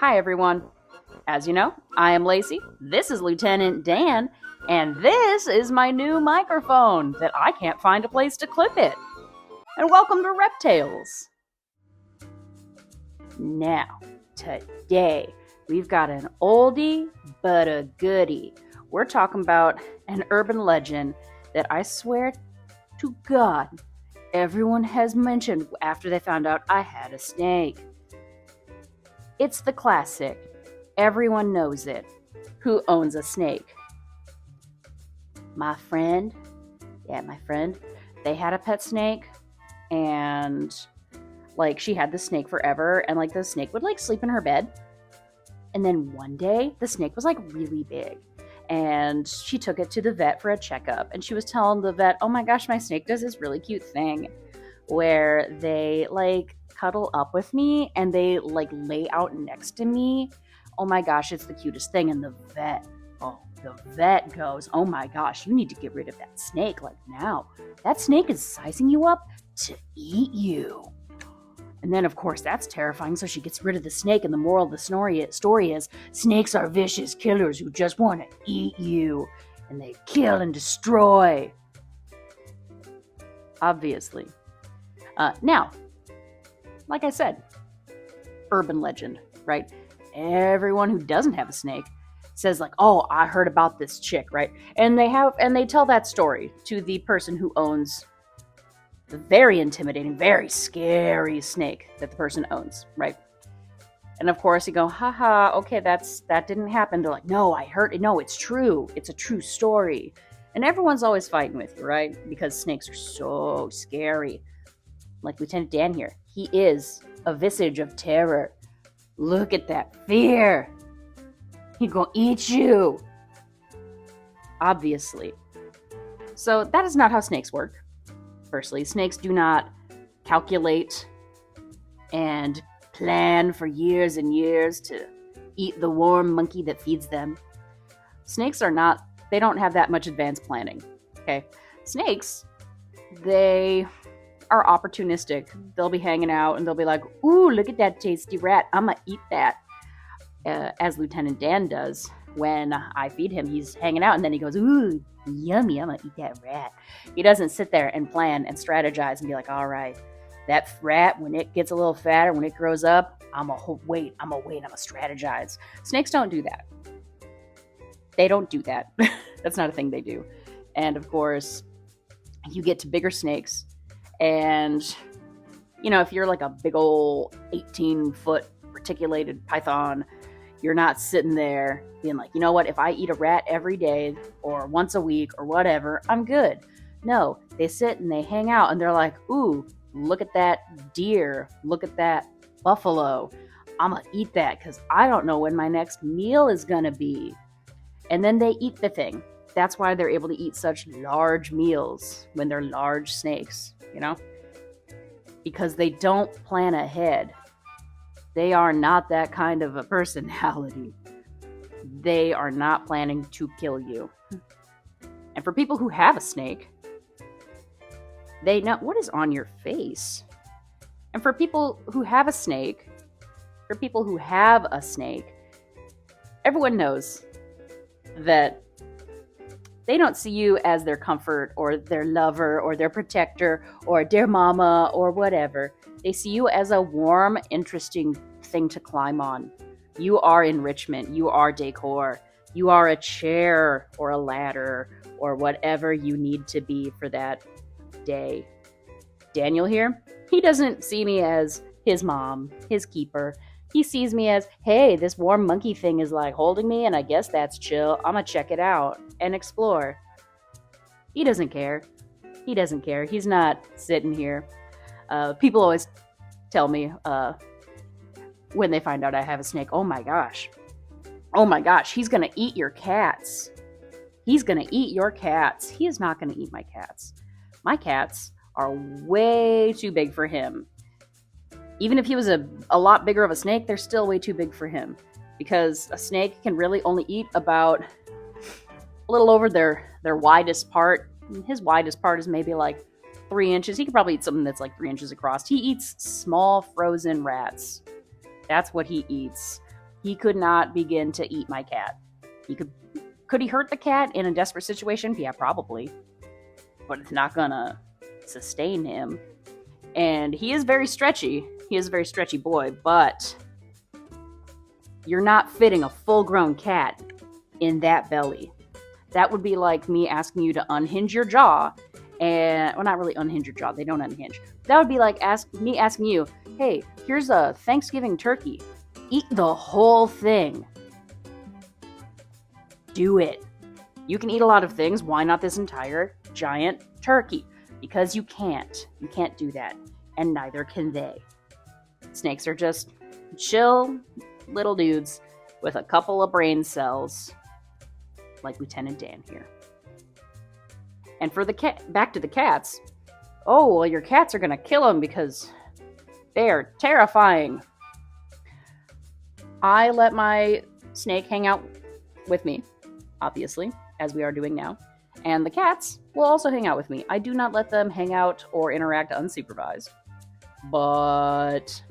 Hi, everyone. As you know, I am Lacey, this is Lieutenant Dan, and this is my new microphone that I can't find a place to clip it. And welcome to Reptales. Now, today, we've got an oldie but a goodie. We're talking about an urban legend that I swear to God, everyone has mentioned after they found out I had a snake. It's the classic. Everyone knows it. Who owns a snake? My friend. Yeah, my friend. They had a pet snake, and she had the snake forever, and the snake would sleep in her bed. And then one day, the snake was really big, and she took it to the vet for a checkup, and she was telling the vet, "Oh my gosh, my snake does this really cute thing where they cuddle up with me and they lay out next to me. Oh my gosh, it's the cutest thing." And the vet goes, "Oh my gosh, you need to get rid of that snake now. That snake is sizing you up to eat you." And then, of course, that's terrifying, so she gets rid of the snake, and the moral of the story is snakes are vicious killers who just want to eat you, and they kill and destroy. Obviously. Now, like I said, urban legend, right? Everyone who doesn't have a snake says "Oh, I heard about this chick," right? And they tell that story to the person who owns the very intimidating, very scary snake that the person owns, right? And of course you go, haha, okay, that didn't happen. They're like, "No, I heard it. No, it's true. It's a true story." And everyone's always fighting with you, right? Because snakes are so scary. Like Lieutenant Dan here, he is a visage of terror. Look at that fear. He gonna eat you. Obviously. So that is not how snakes work. Firstly, snakes do not calculate and plan for years and years to eat the warm monkey that feeds them. Snakes they don't have that much advanced planning. Okay? Snakes, they are opportunistic. They'll be hanging out and they'll be like, "Ooh, look at that tasty rat. I'm gonna eat that." As Lieutenant Dan does when I feed him. He's hanging out and then he goes, "Ooh, yummy, I'm gonna eat that rat." He doesn't sit there and plan and strategize and be like, "All right, that rat, when it gets a little fatter, when it grows up, I'm gonna wait, I'm gonna strategize." Snakes don't do that. They don't do that. That's not a thing they do. And of course, you get to bigger snakes, and if you're a big old 18-foot reticulated python, you're not sitting there being like, "You know what, if I eat a rat every day or once a week or whatever, I'm good." No, they sit and they hang out and they're like, "Ooh, look at that deer, look at that buffalo. I'm gonna eat that because I don't know when my next meal is gonna be." And then they eat the thing. That's why they're able to eat such large meals when they're large snakes, because they don't plan ahead. They are not that kind of a personality. They are not planning to kill you. And for people who have a snake, they know what is on your face. And for people who have a snake, everyone knows that they don't see you as their comfort or their lover or their protector or their mama or whatever. They see you as a warm, interesting thing to climb on. You are enrichment. You are decor. You are a chair or a ladder or whatever you need to be for that day. Daniel here, he doesn't see me as his mom, his keeper. He sees me as, "Hey, this warm monkey thing is holding me, and I guess that's chill. I'm gonna check it out and explore." He doesn't care. He's not sitting here. People always tell me when they find out I have a snake, "Oh my gosh, he's gonna eat your cats. He's gonna eat your cats." He is not gonna eat my cats. My cats are way too big for him. Even if he was a lot bigger of a snake, they're still way too big for him, because a snake can really only eat about a little over their widest part. His widest part is maybe 3 inches. He could probably eat something that's 3 inches across. He eats small frozen rats. That's what he eats. he could not begin to eat my cat. Could he hurt the cat in a desperate situation? Yeah, probably. But it's not gonna sustain him. And he is very stretchy. He is a very stretchy boy, but you're not fitting a full-grown cat in that belly. That would be like me asking you to unhinge your jaw. And, well, not really unhinge your jaw. They don't unhinge. That would be like me asking you, hey, here's a Thanksgiving turkey. Eat the whole thing. Do it. You can eat a lot of things. Why not this entire giant turkey? Because you can't. You can't do that. And neither can they. Snakes are just chill little dudes with a couple of brain cells, like Lieutenant Dan here. And for the back to the cats. Oh, well, your cats are gonna kill them because they are terrifying. I let my snake hang out with me, obviously, as we are doing now. And the cats will also hang out with me. I do not let them hang out or interact unsupervised. But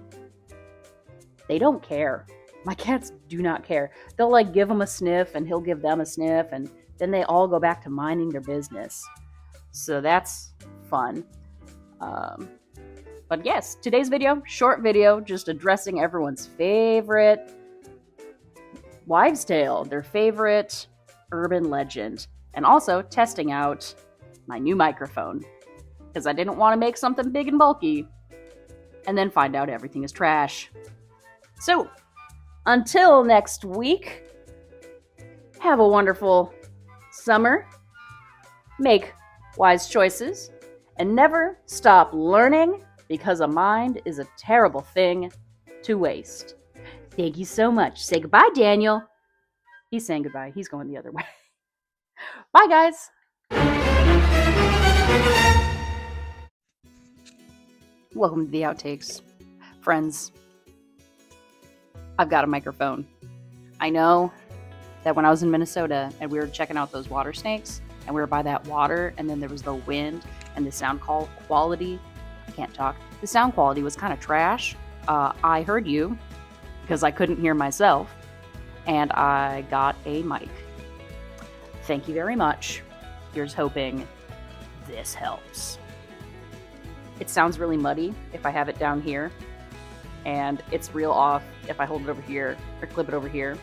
they don't care. My cats do not care. They'll like give him a sniff and he'll give them a sniff and then they all go back to minding their business. So that's fun. But yes, today's video, short video, just addressing everyone's favorite wives' tale, their favorite urban legend, and also testing out my new microphone because I didn't want to make something big and bulky and then find out everything is trash. So, until next week, have a wonderful summer, make wise choices, and never stop learning because a mind is a terrible thing to waste. Thank you so much. Say goodbye, Daniel. He's saying goodbye. He's going the other way. Bye, guys. Welcome to the outtakes. Friends, I've got a microphone. I know that when I was in Minnesota and we were checking out those water snakes and we were by that water and then there was the wind and the sound quality, I can't talk, the sound quality was kind of trash. I heard you because I couldn't hear myself and I got a mic. Thank you very much. Here's hoping this helps. It sounds really muddy if I have it down here, and it's real off if I hold it over here or clip it over here.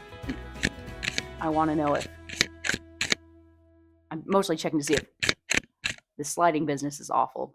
I want to know if I'm mostly checking to see if the sliding business is awful.